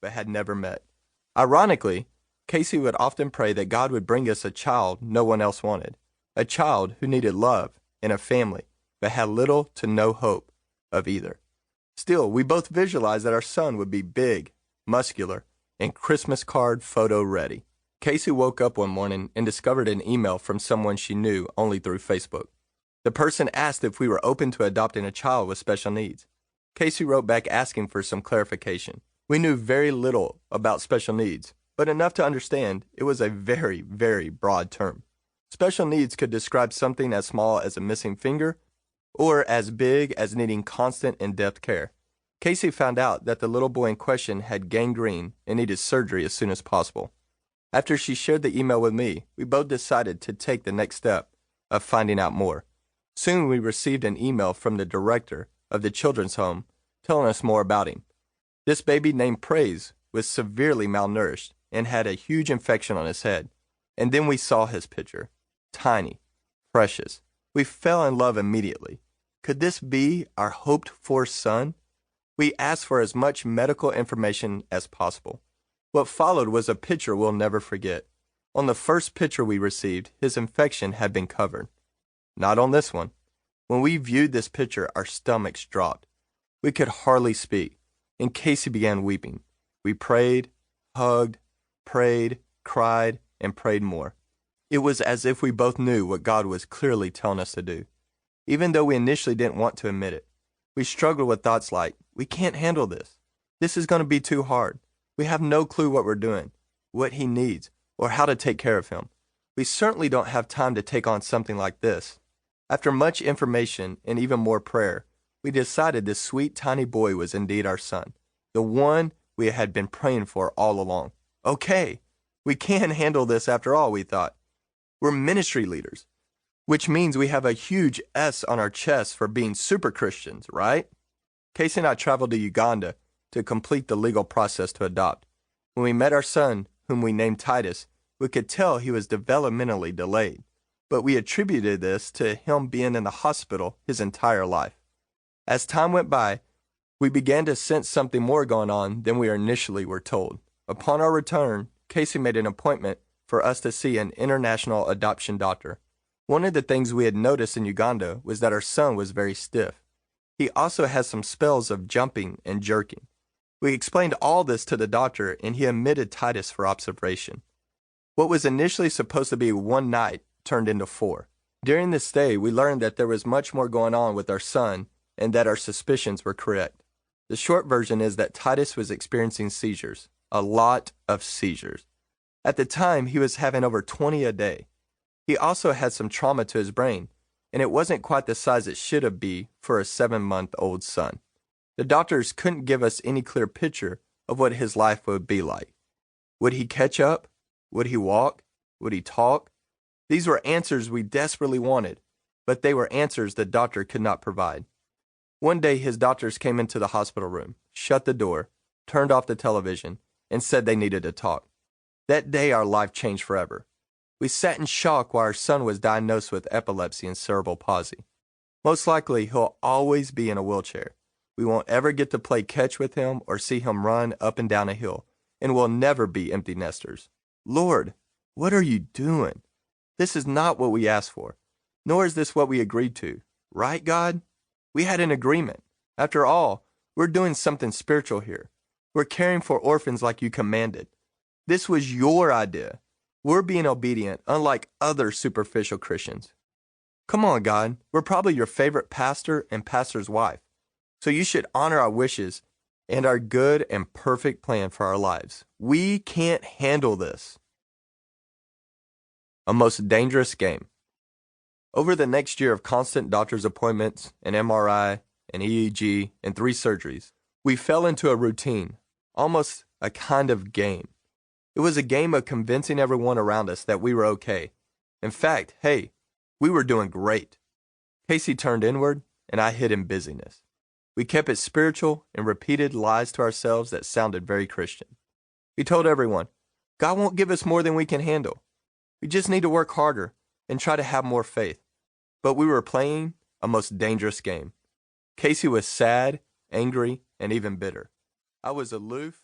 but had never met. Ironically, Casey would often pray that God would bring us a child no one else wanted, a child who needed love and a family, but had little to no hope of either. Still, we both visualized that our son would be big, muscular, and Christmas card photo ready. Casey woke up one morning and discovered an email from someone she knew only through Facebook. The person asked if we were open to adopting a child with special needs. Casey wrote back asking for some clarification. We knew very little about special needs, but enough to understand it was a very, very broad term. Special needs could describe something as small as a missing finger or as big as needing constant in-depth care. Casey found out that the little boy in question had gangrene and needed surgery as soon as possible. After she shared the email with me, we both decided to take the next step of finding out more. Soon we received an email from the director of the children's home telling us more about him. This baby named Praise was severely malnourished and had a huge infection on his head. And then we saw his picture. Tiny, precious. We fell in love immediately. Could this be our hoped-for son? We asked for as much medical information as possible. What followed was a picture we'll never forget. On the first picture we received, his infection had been covered. Not on this one. When we viewed this picture, our stomachs dropped. We could hardly speak, and Casey began weeping. We prayed, hugged, prayed, cried, and prayed more. It was as if we both knew what God was clearly telling us to do. Even though we initially didn't want to admit it, we struggled with thoughts like, we can't handle this. This is going to be too hard. We have no clue what we're doing, what he needs, or how to take care of him. We certainly don't have time to take on something like this. After much information and even more prayer, we decided this sweet tiny boy was indeed our son, the one we had been praying for all along. Okay, we can handle this after all, we thought. We're ministry leaders, which means we have a huge S on our chest for being super Christians, right? Casey and I traveled to Uganda to complete the legal process to adopt. When we met our son, whom we named Titus, we could tell he was developmentally delayed, but we attributed this to him being in the hospital his entire life. As time went by, we began to sense something more going on than we initially were told. Upon our return, Casey made an appointment for us to see an international adoption doctor. One of the things we had noticed in Uganda was that our son was very stiff. He also had some spells of jumping and jerking. We explained all this to the doctor, and he admitted Titus for observation. What was initially supposed to be one night turned into 4. During this stay, we learned that there was much more going on with our son and that our suspicions were correct. The short version is that Titus was experiencing seizures, a lot of seizures. At the time, he was having over 20 a day. He also had some trauma to his brain, and it wasn't quite the size it should have been for a 7-month-old son. The doctors couldn't give us any clear picture of what his life would be like. Would he catch up? Would he walk? Would he talk? These were answers we desperately wanted, but they were answers the doctor could not provide. One day his doctors came into the hospital room, shut the door, turned off the television, and said they needed to talk. That day our life changed forever. We sat in shock while our son was diagnosed with epilepsy and cerebral palsy. Most likely he'll always be in a wheelchair. We won't ever get to play catch with him or see him run up and down a hill, and we'll never be empty nesters. Lord, what are you doing? This is not what we asked for, nor is this what we agreed to. Right, God? We had an agreement. After all, we're doing something spiritual here. We're caring for orphans like you commanded. This was your idea. We're being obedient, unlike other superficial Christians. Come on, God. We're probably your favorite pastor and pastor's wife. So you should honor our wishes and our good and perfect plan for our lives. We can't handle this. A most dangerous game. Over the next year of constant doctor's appointments, an MRI, an EEG, and 3 surgeries, we fell into a routine, almost a kind of game. It was a game of convincing everyone around us that we were okay. In fact, hey, we were doing great. Casey turned inward, and I hid in busyness. We kept it spiritual and repeated lies to ourselves that sounded very Christian. We told everyone, God won't give us more than we can handle. We just need to work harder and try to have more faith. But we were playing a most dangerous game. Casey was sad, angry, and even bitter. I was aloof